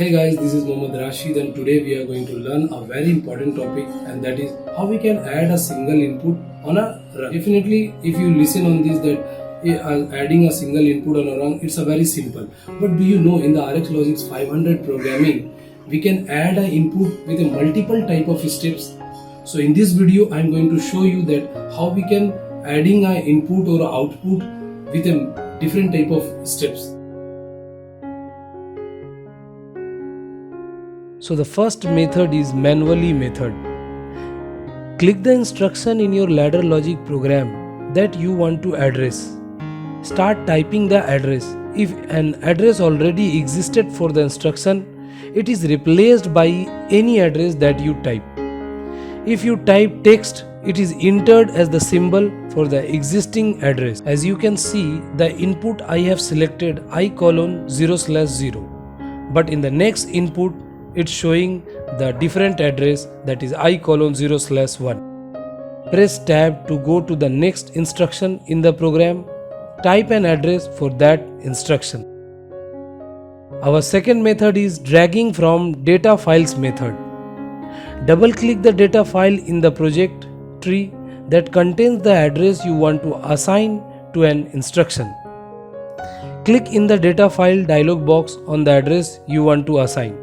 Hey guys, this is Mohammad Rashid and today we are going to learn a very important topic, and that is how we can add a single input on a run. Definitely if you listen on this that adding a single input on a run, it's a very simple. But do you know in the RxLogix 500 programming, we can add an input with a multiple type of steps. So in this video, I'm going to show you that how we can adding an input or output with a different type of steps. So the first method is manually method. Click the instruction in your ladder logic program that you want to address. Start typing the address. If an address already existed for the instruction, it is replaced by any address that you type. If you type text, it is entered as the symbol for the existing address. As you can see, the input I have selected I:0/0, but in the next input it's showing the different address, that is I:0/1. Press tab to go to the next instruction in the program. Type an address for that instruction. Our second method is dragging from data files method. Double click the data file in the project tree that contains the address you want to assign to an instruction. Click in the data file dialog box on the address you want to assign.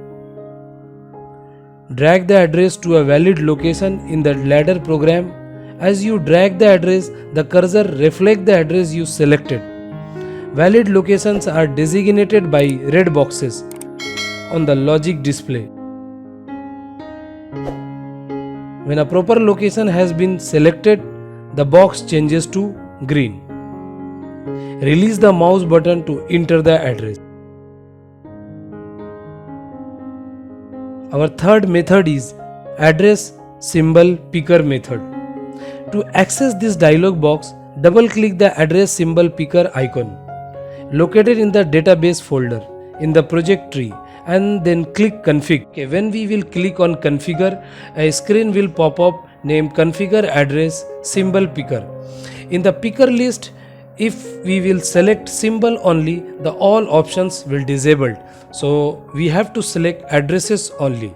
Drag the address to a valid location in the ladder program. As you drag the address, the cursor reflects the address you selected. Valid locations are designated by red boxes on the logic display. When a proper location has been selected, the box changes to green. Release the mouse button to enter the address. Our third method is address symbol picker method. To access this dialog box, double click the address symbol picker icon located in the database folder in the project tree and then click config. When we will click on configure, a screen will pop up named configure address symbol picker. In the picker list, if we will select symbol only, the all options will disabled. So we have to select addresses only.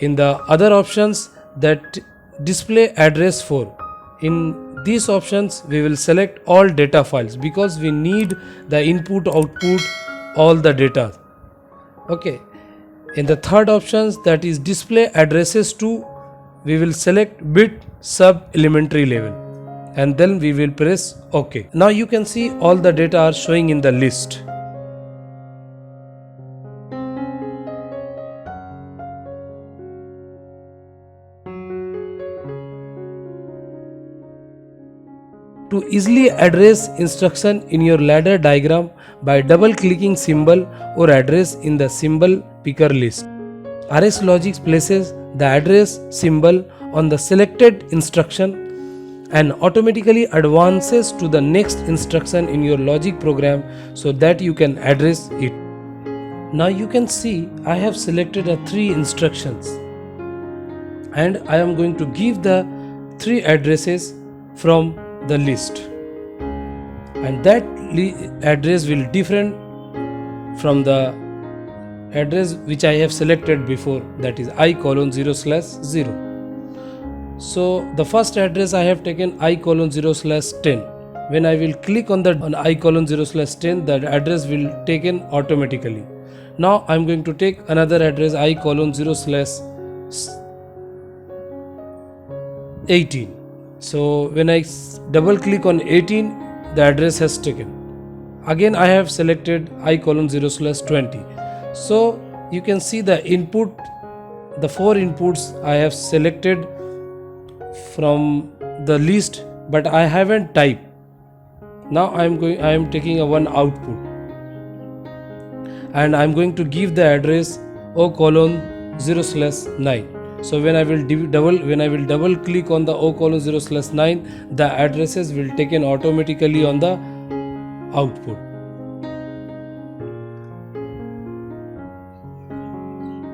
In the other options, that display address for, in these options we will select all data files because we need the input output all the data. Okay. In the third options, that is display addresses to, we will select bit sub elementary level and then we will press OK. Now you can see all the data are showing in the list. To easily address instruction in your ladder diagram by double clicking symbol or address in the symbol picker list, RxLogix places the address symbol on the selected instruction and automatically advances to the next instruction in your logic program so that you can address it. Now you can see I have selected 3 instructions and I am going to give the 3 addresses from the list, and that address will different from the address which I have selected before, that is I:0/0. So the first address I have taken I:0/10. When I will click on I:0/10, the address will taken automatically. Now I am going to take another address I:0/18. So when I double click on 18, the address has taken. Again I have selected I:0/20. So you can see the input, the 4 inputs I have selected from the list, but I haven't typed. Now I am taking one output and I am going to give the address O:0/9. So when I will double click on the O:0/9, the addresses will taken automatically on the output.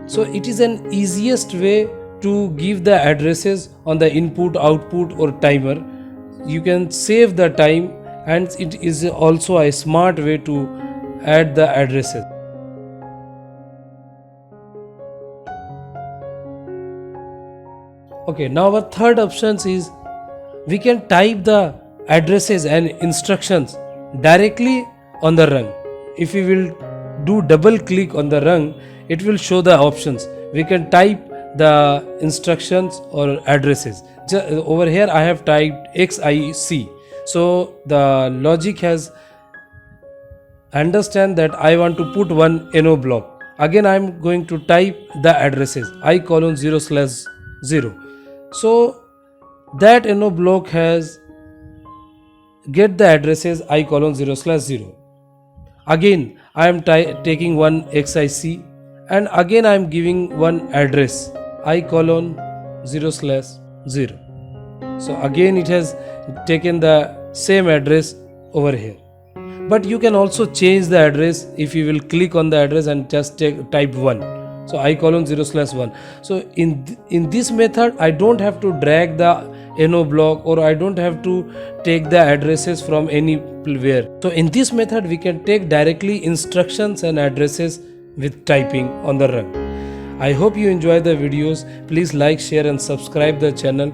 So it is an easiest way to give the addresses on the input, output or timer. You can save the time and it is also a smart way to add the addresses. Okay, now our third options is we can type the addresses and instructions directly on the rung. If we will do double click on the rung, it will show the options. We can type the instructions or addresses. Over here I have typed XIC, so the logic has understand that I want to put one NO block. Again I am going to type the addresses I colon 0/0. So that NO block has get the addresses I colon 0/0. Again I am taking one XIC, and again I am giving one address I colon 0/0. So again it has taken the same address over here. But you can also change the address if you will click on the address and just type 1. So I colon 0/1. So in this method I don't have to drag the NO block, or I don't have to take the addresses from anywhere. So in this method we can take directly instructions and addresses with typing on the run. I hope you enjoy the videos. Please like, share and subscribe the channel.